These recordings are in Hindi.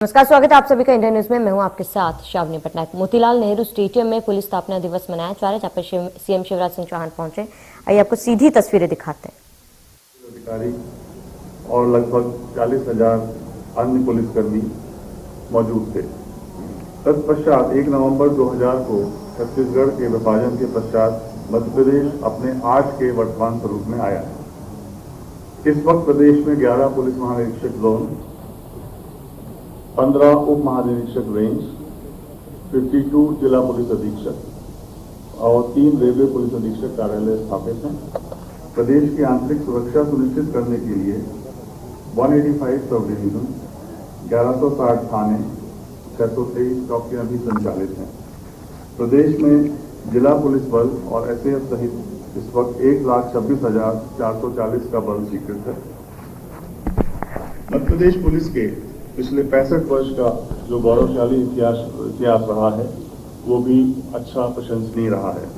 नमस्कार, स्वागत है आप सभी का इंडिया न्यूज में। मैं हूं आपके साथ शावनी पटनायक। मोतीलाल नेहरू स्टेडियम में पुलिस स्थापना दिवस मनाया जा रहा है, जहां पर सीएम शिवराज सिंह चौहान पहुंचे। आइए आपको सीधी तस्वीरें दिखाते हैं। अधिकारी और लगभग 40,000 अन्य पुलिसकर्मी मौजूद थे। तत्पश्चात 1 नवंबर 2000 को छत्तीसगढ़ के विभाजन के पश्चात मध्य प्रदेश अपने आज के वर्तमान स्वरूप में आया है। इस वक्त प्रदेश में 11 पुलिस महानिरीक्षक जोन, 15 उप महानिरीक्षक रेंज, 52 जिला पुलिस अधीक्षक और 3 रेलवे पुलिस अधीक्षक कार्यालय स्थापित हैं। प्रदेश की आंतरिक सुरक्षा सुनिश्चित करने के लिए 185 सब डिवीजन, 1160 थाने, 623 चौकियां भी संचालित हैं। प्रदेश में जिला पुलिस बल और एसएएफ सहित इस वक्त 1,26,440 का बल स्वीकृत है। मध्य प्रदेश पुलिस के पिछले 65 वर्ष का जो गौरवशाली इतिहास रहा है, वो भी अच्छा प्रशंसनीय रहा है।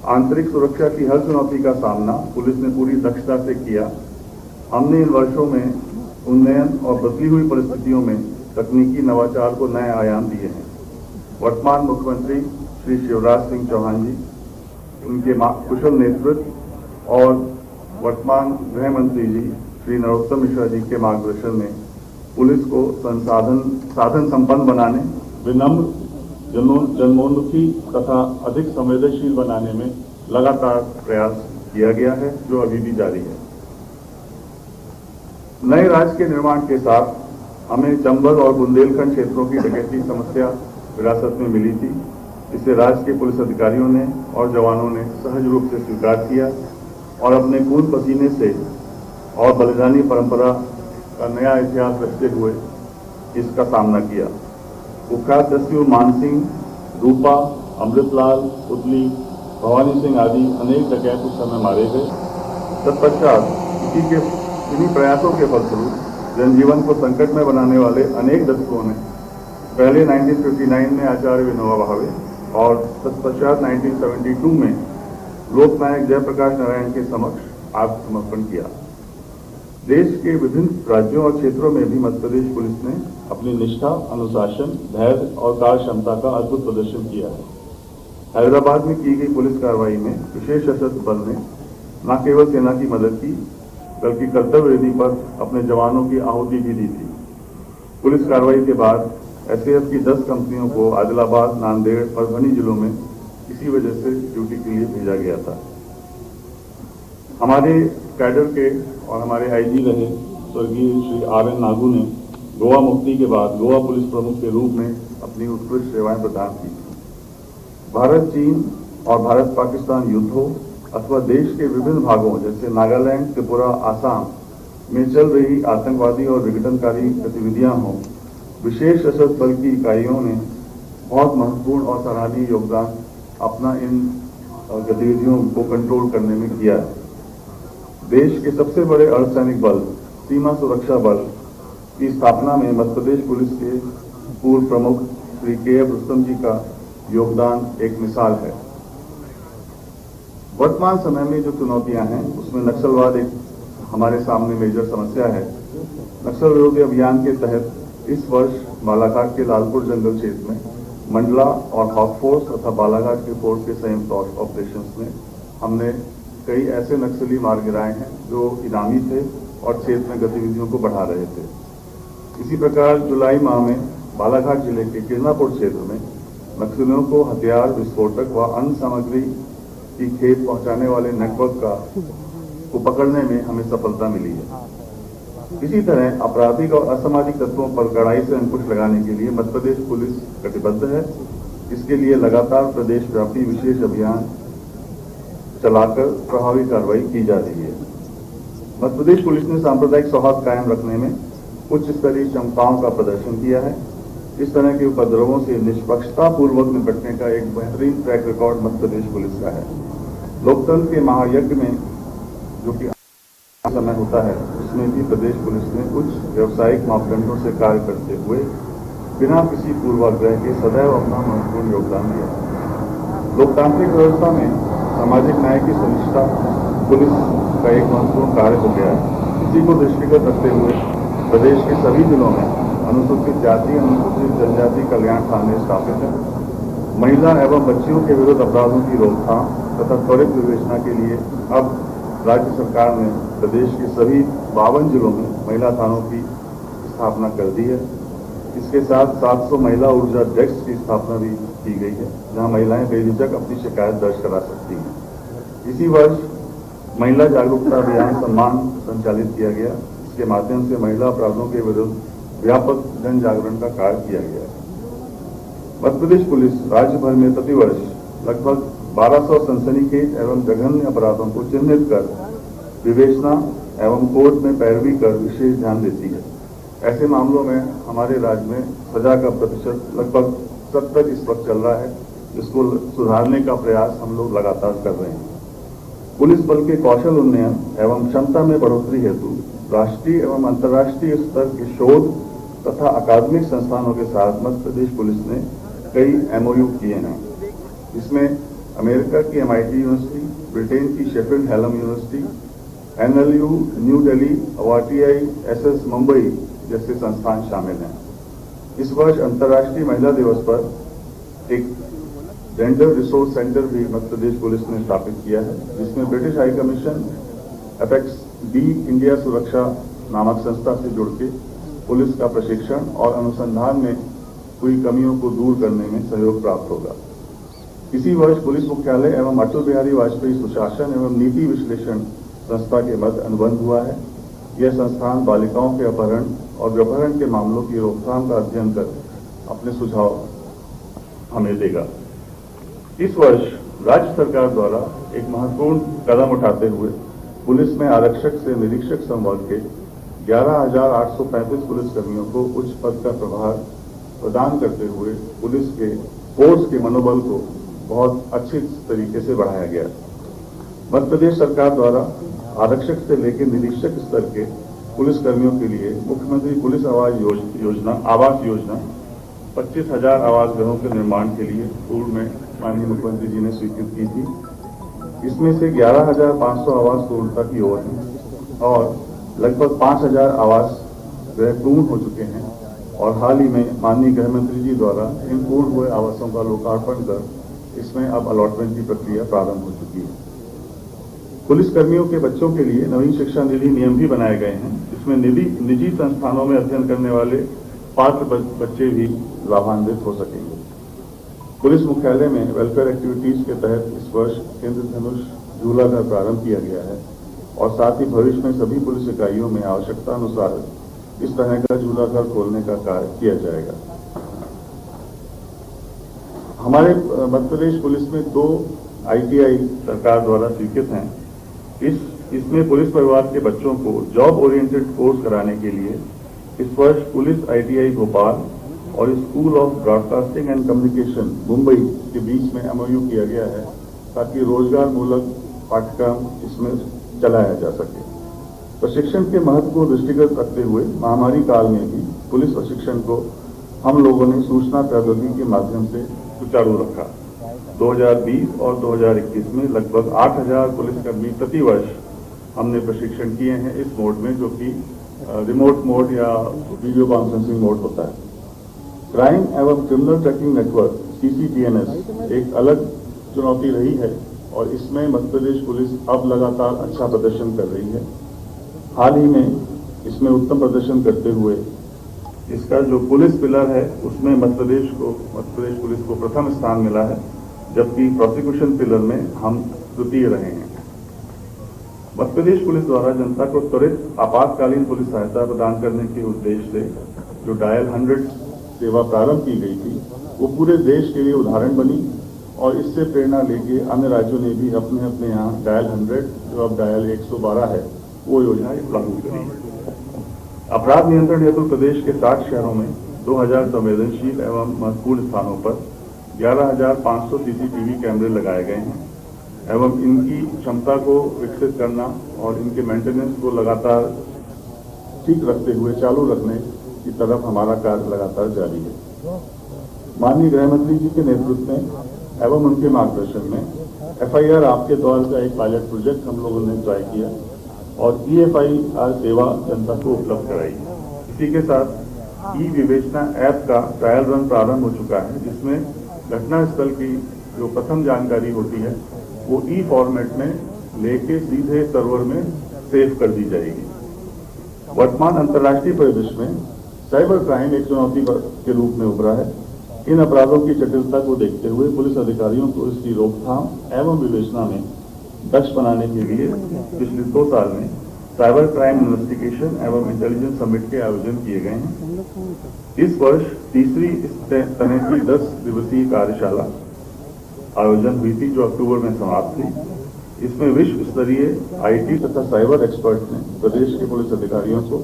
आंतरिक सुरक्षा की हर चुनौती का सामना पुलिस ने पूरी दक्षता से किया। हमने इन वर्षों में उन्नयन और बदली हुई परिस्थितियों में तकनीकी नवाचार को नए आयाम दिए हैं। वर्तमान मुख्यमंत्री श्री शिवराज सिंह चौहान जी, उनके कुशल नेतृत्व और वर्तमान गृह मंत्री जी श्री नरोत्तम मिश्रा जी के मार्गदर्शन में पुलिस को साधन संपन्न बनाने, विनम्र, जनोन्मुखी तथा अधिक संवेदनशील बनाने में लगातार प्रयास किया गया है, जो अभी भी जारी है। नए राज्य के निर्माण के साथ हमें चंबल और बुंदेलखंड क्षेत्रों की डकैती समस्या विरासत में मिली थी। इसे राज्य के पुलिस अधिकारियों ने और जवानों ने सहज रूप से स्वीकार किया और अपने खून पसीने से और बलिदानी परंपरा का नया इतिहास रचते हुए इसका सामना किया। कुख्यात दस्युओं मानसिंह, रूपा, अमृतलाल, पुतली, भवानी सिंह आदि अनेक डकैत उस समय मारे गए। तत्पश्चात इन्हीं प्रयासों के फलस्वरूप जनजीवन को संकट में बनाने वाले अनेक दस्युओं ने पहले 1959 में आचार्य विनोबा भावे और तत्पश्चात 1972 में लोकनायक जयप्रकाश नारायण के समक्ष आत्मसमर्पण किया। देश के विभिन्न राज्यों और क्षेत्रों में भी मध्य प्रदेश पुलिस ने अपनी निष्ठा, अनुशासन, धैर्य और कार्य क्षमता का अद्भुत प्रदर्शन किया है। हैदराबाद में की गई पुलिस कार्रवाई में विशेष सशस्त्र बल ने न केवल सेना की मदद की, बल्कि कर्तव्य विधि पर अपने जवानों की आहुति भी दी थी। पुलिस कार्रवाई के बाद एसएएफ की 10 कंपनियों को आदिलाबाद, नांदेड़, परभनी जिलों में इसी वजह से ड्यूटी के लिए भेजा गया था। हमारे कैडर के और हमारे आईजी रहे स्वर्गीय श्री आर.एन. नागू ने गोवा मुक्ति के बाद गोवा पुलिस प्रमुख के रूप में अपनी उत्कृष्ट सेवाएं प्रदान की। भारत चीन और भारत पाकिस्तान युद्धों अथवा देश के विभिन्न भागों जैसे नागालैंड, त्रिपुरा, आसाम में चल रही आतंकवादी और विघटनकारी गतिविधियां हों, विशेष सशस्त्र बल की इकाइयों ने बहुत महत्वपूर्ण और सराहनीय योगदान अपना इन गतिविधियों को कंट्रोल करने में किया है। देश के सबसे बड़े अर्धसैनिक बल सीमा सुरक्षा बल की स्थापना में मध्य प्रदेश पुलिस के पूर्व प्रमुख श्री के.एफ. रुस्तम जी का योगदान एक मिसाल है। वर्तमान समय में जो चुनौतियां हैं, उसमें नक्सलवाद एक हमारे सामने मेजर समस्या है। नक्सल विरोधी अभियान के तहत इस वर्ष बालाघाट के लालपुर जंगल क्षेत्र में मंडला और हॉक फोर्स तथा बालाघाट के फोर्स के संयुक्त ऑपरेशन में हमने कई ऐसे नक्सली मार गिराए हैं जो इनामी थे और क्षेत्र में गतिविधियों को बढ़ा रहे थे। इसी प्रकार जुलाई माह में बालाघाट जिले के किरनापुर क्षेत्र में नक्सलियों को हथियार, विस्फोटक व अन्य सामग्री की खेप पहुंचाने वाले नेटवर्क को पकड़ने में हमें सफलता मिली है। इसी तरह आपराधिक और असामाजिक तत्वों पर कड़ाई से अंकुश लगाने के लिए मध्य प्रदेश पुलिस कटिबद्ध है। इसके लिए लगातार प्रदेश व्यापी विशेष अभियान चलाकर प्रभावी कार्रवाई की जा रही है। मध्य प्रदेश पुलिस ने सांप्रदायिक सौहार्द कायम रखने में उच्च स्तरीय क्षमताओं का प्रदर्शन किया है। इस तरह के उपद्रवों से निष्पक्षता पूर्वक निपटने का एक बेहतरीन track record Madhya Pradesh police का है। लोकतंत्र के महायज्ञ में जो कि समय होता है, उसमें भी प्रदेश पुलिस ने उच्च व्यावसायिक मापदंडों से कार्य करते हुए बिना किसी पूर्वाग्रह के सदैव अपना महत्वपूर्ण योगदान दिया। लोकतांत्रिक व्यवस्था में सामाजिक न्याय की सुनिश्चितता पुलिस का एक महत्वपूर्ण कार्य हो गया है। इसी को दृष्टिगत रखते हुए प्रदेश के सभी जिलों में अनुसूचित जाति अनुसूचित जनजाति कल्याण थाने स्थापित है। महिला एवं बच्चियों के विरुद्ध अपराधों की रोकथाम तथा त्वरित विवेचना के लिए अब राज्य सरकार ने प्रदेश के सभी 52 जिलों में महिला थानों की स्थापना कर दी है। इसके साथ 700 महिला ऊर्जा डेस्क की स्थापना भी की गई है, जहां महिलाएं बेझिझक अपनी शिकायत दर्ज करा सकती हैं। इसी वर्ष महिला जागरूकता अभियान सम्मान संचालित किया गया। इसके माध्यम से महिला अपराधों के विरुद्ध व्यापक जन जागरण का कार्य किया गया। मध्य प्रदेश पुलिस राज्य भर में प्रतिवर्ष लगभग 1200 सनसनीखेज एवं जघन्य अपराधों को चिन्हित कर विवेचना एवं कोर्ट में पैरवी कर विशेष ध्यान देती है। ऐसे मामलों में हमारे राज्य में सजा का प्रतिशत लगभग 70 इस वक्त चल रहा है, जिसको सुधारने का प्रयास हम लोग लगातार कर रहे हैं। पुलिस बल के कौशल उन्नयन एवं क्षमता में बढ़ोतरी हेतु राष्ट्रीय एवं अंतर्राष्ट्रीय स्तर के शोध तथा अकादमिक संस्थानों के साथ मध्य प्रदेश पुलिस ने कई MOU किए हैं। इसमें अमेरिका की MIT यूनिवर्सिटी, ब्रिटेन की Sheffield Hallam university, NLU new Delhi, RTI SS Mumbai जैसे संस्थान शामिल हैं। इस वर्ष अंतर्राष्ट्रीय महिला दिवस पर एक जेंडर रिसोर्स सेंटर भी मध्य प्रदेश पुलिस ने स्थापित किया है, जिसमें British high commission apex B India सुरक्षा नामक संस्था से जुड़ के पुलिस का प्रशिक्षण और अनुसंधान में हुई कमियों को दूर करने में सहयोग प्राप्त होगा। इसी वर्ष पुलिस मुख्यालय एवं अटल बिहारी वाजपेयी सुशासन एवं नीति विश्लेषण संस्था के मध्य अनुबंध हुआ है। यह संस्थान बालिकाओं के अपहरण और व्यपहरण के मामलों की रोकथाम का अध्ययन कर अपने सुझाव हमें देगा। इस वर्ष राज्य सरकार द्वारा एक महत्वपूर्ण कदम उठाते हुए पुलिस में आरक्षक से निरीक्षक संवर्ग के 11,835 पुलिसकर्मियों को उच्च पद का प्रभार प्रदान करते हुए पुलिस के फोर्स के मनोबल को बहुत अच्छी तरीके से बढ़ाया गया। मध्य प्रदेश सरकार द्वारा आरक्षक से लेकर निरीक्षक स्तर के पुलिसकर्मियों के लिए मुख्यमंत्री पुलिस आवास योजना 25,000 आवास गृहों के निर्माण के लिए पूर्व में माननीय मुख्यमंत्री जी ने स्वीकृत की थी। इसमें से 11,500 आवास पूर्णता की ओर है और लगभग 5,000 आवास गृह पूर्ण हो चुके हैं और हाल ही में माननीय गृह मंत्री जी द्वारा इन पूर्ण हुए आवासों का लोकार्पण कर इसमें अब अलॉटमेंट की प्रक्रिया प्रारंभ हो चुकी है। पुलिसकर्मियों के बच्चों के लिए नवीन शिक्षा निधि नियम भी बनाए गए हैं। इसमें निजी संस्थानों में अध्ययन करने वाले पात्र बच्चे भी लाभान्वित हो सकेंगे। पुलिस मुख्यालय में वेलफेयर एक्टिविटीज के तहत इस वर्ष इंद्रधनुष झूला घर प्रारंभ किया गया है और साथ ही भविष्य में सभी पुलिस इकाइयों में आवश्यकता अनुसार इस तरह का झूला घर खोलने का कार्य किया जाएगा। हमारे मध्य प्रदेश पुलिस में 2 ITI सरकार द्वारा स्वीकृत हैं। इसमें पुलिस परिवार के बच्चों को जॉब ओरिएंटेड कोर्स कराने के लिए इस वर्ष पुलिस ITI भोपाल और school of broadcasting and communication Mumbai के बीच में MOU किया गया है, ताकि रोजगार मूलक पाठ्यक्रम इसमें चलाया जा सके। प्रशिक्षण के महत्व को दृष्टिगत रखते हुए महामारी काल में भी पुलिस प्रशिक्षण को हम लोगों ने सूचना प्रौद्योगिकी के माध्यम से सुचारू रखा। 2020 और 2021 में लगभग 8,000 पुलिसकर्मी प्रति वर्ष हमने प्रशिक्षण किए हैं इस मोड में, जो कि रिमोट मोड या वीडियो कॉन्फ्रेंसिंग मोड होता है। क्राइम एवं क्रिमिनल ट्रैकिंग नेटवर्क CCTNS एक अलग चुनौती रही है और इसमें मध्य प्रदेश पुलिस अब लगातार अच्छा प्रदर्शन कर रही है। हाल ही में इसमें उत्तम प्रदर्शन करते हुए इसका जो पुलिस पिलर है उसमें मध्य प्रदेश पुलिस को प्रथम स्थान मिला है, जबकि प्रोसिक्यूशन पिलर में हम द्वितीय रहे हैं। मध्य प्रदेश पुलिस द्वारा जनता को त्वरित आपातकालीन पुलिस सहायता प्रदान करने के उद्देश्य से जो डायल 100 सेवा प्रारंभ की गई थी, वो पूरे देश के लिए उदाहरण बनी और इससे प्रेरणा लेके अन्य राज्यों ने भी अपने अपने यहाँ डायल 100 जो अब डायल 112 है वो योजना लागू करी। अपराध नियंत्रण हेतु प्रदेश के 60 शहरों में 2000 संवेदनशील एवं महत्वपूर्ण स्थानों पर 11,500 CCTV कैमरे लगाए गए हैं एवं इनकी क्षमता को विकसित करना और इनके मेंटेनेंस को लगातार ठीक रखते हुए चालू रखने की तरफ हमारा कार्य लगातार जारी है। माननीय गृह मंत्री जी के नेतृत्व में एवं उनके मार्गदर्शन में FIR आपके द्वार का एक पायलट प्रोजेक्ट हम लोगों ने ट्राई किया और EFIR सेवा जनता को उपलब्ध कराई। इसी के साथ ई विवेचना ऐप का ट्रायल रन प्रारंभ हो चुका है, जिसमें घटनास्थल की जो प्रथम जानकारी होती है वो ई फॉर्मेट में लेके सीधे सर्वर में सेव कर दी जाएगी। वर्तमान अंतर्राष्ट्रीय परिदृश्य में साइबर क्राइम एक चुनौती के रूप में उभरा है। इन अपराधों की जटिलता को देखते हुए पुलिस अधिकारियों को इसकी रोकथाम एवं विवेचना में दक्ष बनाने के लिए पिछले 2 साल में साइबर क्राइम इन्वेस्टिगेशन एवं इंटेलिजेंस समिट के आयोजन किए गए हैं। इस वर्ष तीसरी इस तरह की 10 दिवसीय कार्यशाला आयोजन हुई थी, जो अक्टूबर में समाप्त थी। इसमें विश्व स्तरीय IT तथा साइबर एक्सपर्ट ने प्रदेश के पुलिस अधिकारियों को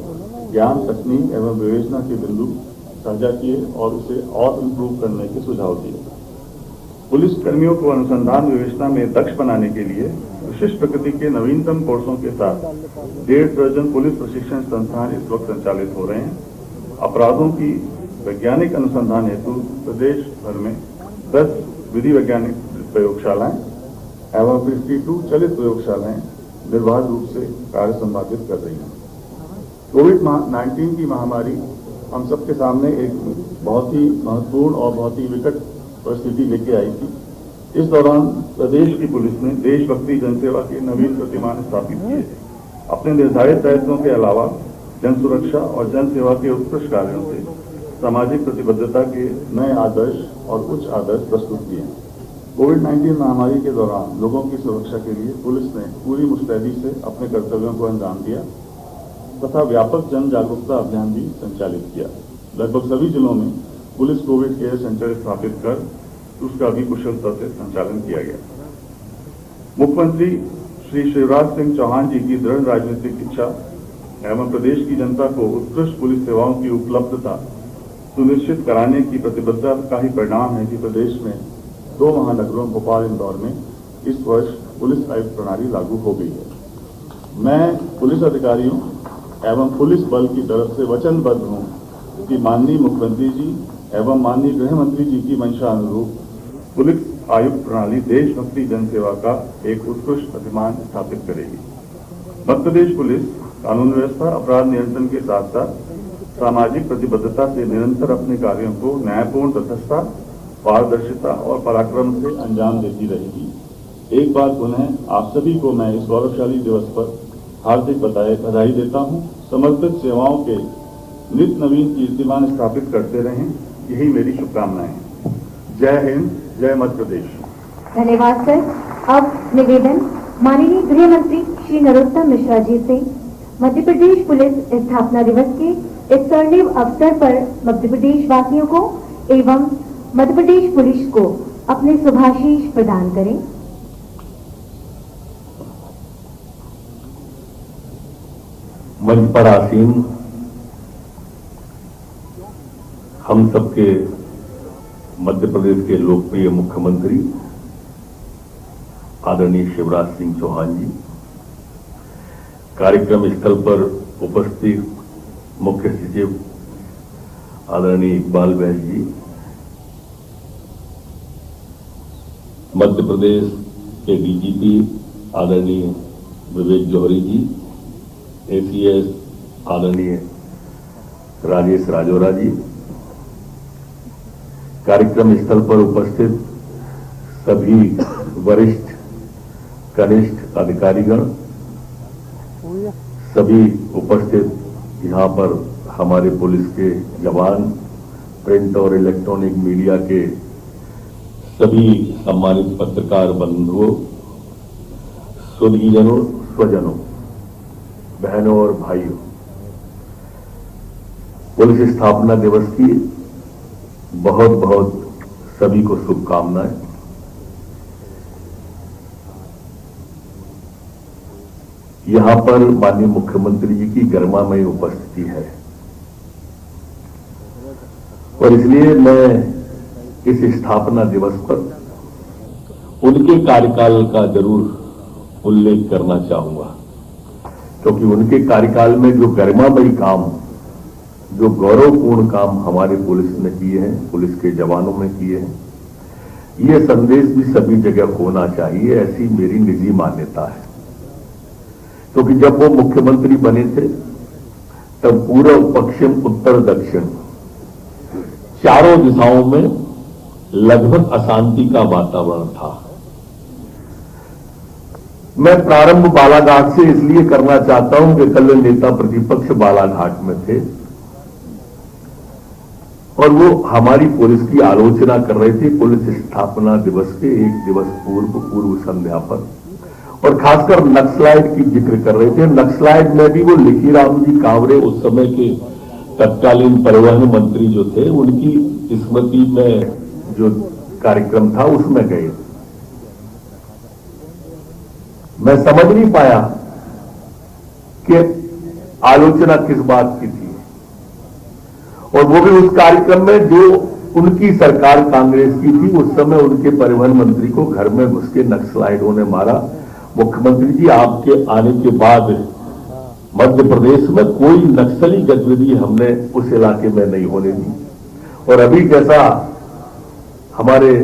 ज्ञान, तकनीक एवं विवेचना के बिंदु साझा किए और उसे और इम्प्रूव करने के सुझाव दिए। पुलिस कर्मियों को अनुसंधान विवेचना में दक्ष बनाने के लिए विशिष्ट प्रकृति के नवीनतम कोर्सों के साथ 1.5 दर्जन पुलिस प्रशिक्षण संस्थान इस वक्त संचालित हो रहे हैं। अपराधों की वैज्ञानिक अनुसंधान हेतु प्रदेश भर में 10 विधि वैज्ञानिक प्रयोगशालाएं एवं 52 चलित प्रयोगशालाएं निर्बाध रूप से कार्य संपादित कर रही हैं। कोविड-19 की महामारी हम सबके सामने एक बहुत ही महत्वपूर्ण और बहुत ही विकट परिस्थिति लेके आई थी। इस दौरान प्रदेश की पुलिस ने देशभक्ति जनसेवा के नवीन प्रतिमान स्थापित किए। अपने निर्धारित दायित्वों के अलावा जन सुरक्षा और जन सेवा के उत्कृष्ट कार्यों से सामाजिक प्रतिबद्धता के नए आदर्श और उच्च आदर्श प्रस्तुत किए। कोविड-19 महामारी के दौरान लोगों की सुरक्षा के लिए पुलिस ने पूरी मुस्तैदी से अपने कर्तव्यों को अंजाम दिया तथा व्यापक जन जागरूकता अभियान भी संचालित किया। लगभग सभी जिलों में पुलिस कोविड केयर सेंटर स्थापित कर उसका भी कुशलता से संचालन किया गया। मुख्यमंत्री श्री शिवराज सिंह चौहान जी की दृढ़ राजनीतिक इच्छा एवं प्रदेश की जनता को उत्कृष्ट पुलिस सेवाओं की उपलब्धता सुनिश्चित कराने की प्रतिबद्धता का ही परिणाम है कि प्रदेश में 2 महानगरों भोपाल इंदौर में इस वर्ष पुलिस आयुक्त प्रणाली लागू हो गई है। मैं पुलिस अधिकारियों एवं पुलिस बल की तरफ से वचनबद्ध हूं कि माननीय मुख्यमंत्री जी एवं माननीय गृह मंत्री जी की मंशा अनुरूप पुलिस आयुक्त प्रणाली देशभक्ति जनसेवा का एक उत्कृष्ट प्रतिमान स्थापित करेगी। मध्य प्रदेश पुलिस कानून व्यवस्था, अपराध नियंत्रण के साथ साथ सामाजिक प्रतिबद्धता से निरंतर अपने कार्यों को न्यायपूर्ण तटस्थता, पारदर्शिता और पराक्रम से अंजाम देती रहेगी। एक बार पुनः आप सभी को मैं इस गौरवशाली दिवस पर हार्दिक बधाई देता हूं। समर्पित सेवाओं के नित नवीन कीर्तिमान स्थापित करते रहें, यही मेरी शुभकामनाएं हैं। जय हिंद, जय मध्य प्रदेश। धन्यवाद सर। अब निवेदन माननीय गृह मंत्री श्री नरोत्तम मिश्रा जी से मध्य प्रदेश पुलिस स्थापना दिवस के इस स्वर्णिम अवसर पर मध्य प्रदेश वासियों को एवं मध्य प्रदेश पुलिस को अपने शुभाशीष प्रदान करें। मंच पर आसीन हम सबके मध्य प्रदेश के लोकप्रिय मुख्यमंत्री आदरणीय शिवराज सिंह चौहान जी, कार्यक्रम स्थल पर उपस्थित मुख्य सचिव आदरणीय इकबाल बैस जी, मध्य प्रदेश के DGP आदरणीय विवेक जौहरी जी, ACS आदरणीय राजेश राजौरा जी, कार्यक्रम स्थल पर उपस्थित सभी वरिष्ठ कनिष्ठ अधिकारीगण, सभी उपस्थित यहाँ पर हमारे पुलिस के जवान, प्रिंट और इलेक्ट्रॉनिक मीडिया के सभी सम्मानित पत्रकार बंधुओं, सुधीजनों, स्वजनों, बहनों और भाइयों, पुलिस स्थापना दिवस की बहुत बहुत सभी को शुभकामनाएं। यहां पर माननीय मुख्यमंत्री जी की गरिमामयी उपस्थिति है और इसलिए मैं इस स्थापना दिवस पर उनके कार्यकाल का जरूर उल्लेख करना चाहूंगा, क्योंकि उनके कार्यकाल में जो गरिमामयी काम, जो गौरवपूर्ण काम हमारे पुलिस ने किए हैं, पुलिस के जवानों ने किए हैं, ये संदेश भी सभी जगह होना चाहिए, ऐसी मेरी निजी मान्यता है। क्योंकि जब वो मुख्यमंत्री बने थे तब पूर्व, पश्चिम, उत्तर, दक्षिण चारों दिशाओं में लगभग अशांति का वातावरण था। मैं प्रारंभ बालाघाट से इसलिए करना चाहता हूं कि कल नेता प्रतिपक्ष बालाघाट में थे और वो हमारी पुलिस की आलोचना कर रहे थे पुलिस स्थापना दिवस के एक दिवस पूर्व संध्या पर, और खासकर नक्सलाइट की जिक्र कर रहे थे। नक्सलाइट में भी वो लिखीराम जी कांवरे उस समय के तत्कालीन परिवहन मंत्री जो थे, उनकी स्मृति में जो कार्यक्रम था उसमें गए। मैं समझ नहीं पाया कि आलोचना किस बात की थी, और वो भी उस कार्यक्रम में जो उनकी सरकार कांग्रेस की थी, उस समय उनके परिवहन मंत्री को घर में घुस के नक्सलाइटों ने मारा। मुख्यमंत्री जी, आपके आने के बाद मध्य प्रदेश में कोई नक्सली गतिविधि हमने उस इलाके में नहीं होने दी, और अभी जैसा हमारे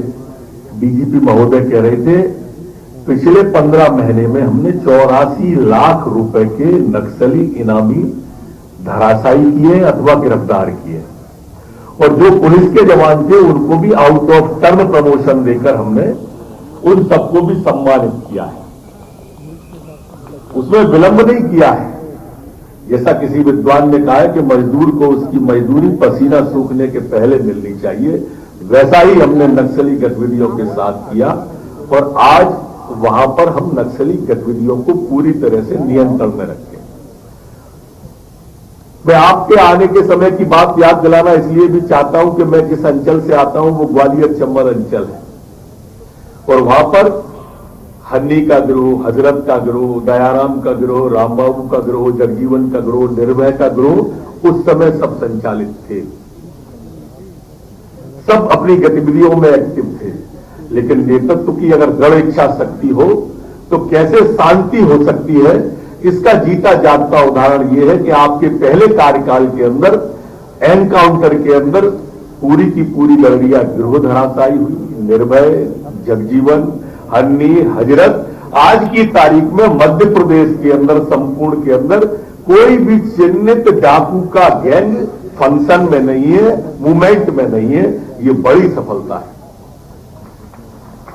डीजीपी महोदय कह रहे थे, पिछले 15 महीने में हमने 84 लाख रुपए के नक्सली इनामी धराशायी किए अथवा गिरफ्तार किए, और जो पुलिस के जवान थे उनको भी आउट ऑफ टर्न प्रमोशन देकर हमने उन सबको भी सम्मानित किया है। उसमें विलंब नहीं किया है। जैसा किसी विद्वान ने कहा है कि मजदूर को उसकी मजदूरी पसीना सूखने के पहले मिलनी चाहिए, वैसा ही हमने नक्सली गतिविधियों के साथ किया, और आज वहां पर हम नक्सली गतिविधियों को पूरी तरह से नियंत्रण में रखें। मैं आपके आने के समय की बात याद दिलाना इसलिए भी चाहता हूं कि मैं जिस अंचल से आता हूं वो ग्वालियर चंबल अंचल है, और वहां पर हन्नी का गिरोह, हजरत का गिरोह, दयाराम का गिरोह, रामबाबू का गिरोह, जगजीवन का गिरोह, निर्भय का गिरोह उस समय सब संचालित थे, सब अपनी गतिविधियों में एक्टिव थे। लेकिन नेतृत्व की अगर दृढ़ इच्छा शक्ति हो तो कैसे शांति हो सकती है, इसका जीता जागता उदाहरण यह है कि आपके पहले कार्यकाल के अंदर एनकाउंटर के अंदर पूरी की पूरी लड़कियां गिरोह धराशायी हुई। निर्भय, जगजीवन, हन्नी, हजरत, आज की तारीख में मध्य प्रदेश के अंदर संपूर्ण के अंदर कोई भी चिन्हित डाकू का गैंग फंक्शन में नहीं है, मूवमेंट में नहीं है। ये बड़ी सफलता है।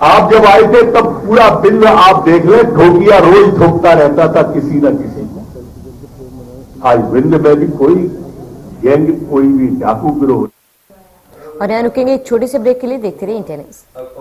आप जब आए थे तब पूरा बिल आप देख लें, ठोकिया रोज ठोकता रहता था किसी न किसी को। आज विंध्य में भी कोई गैंग, कोई भी डाकू गिरोह। और यहाँ रुकेंगे एक छोटे से ब्रेक के लिए। देखते रहिए इंडिया न्यूज़।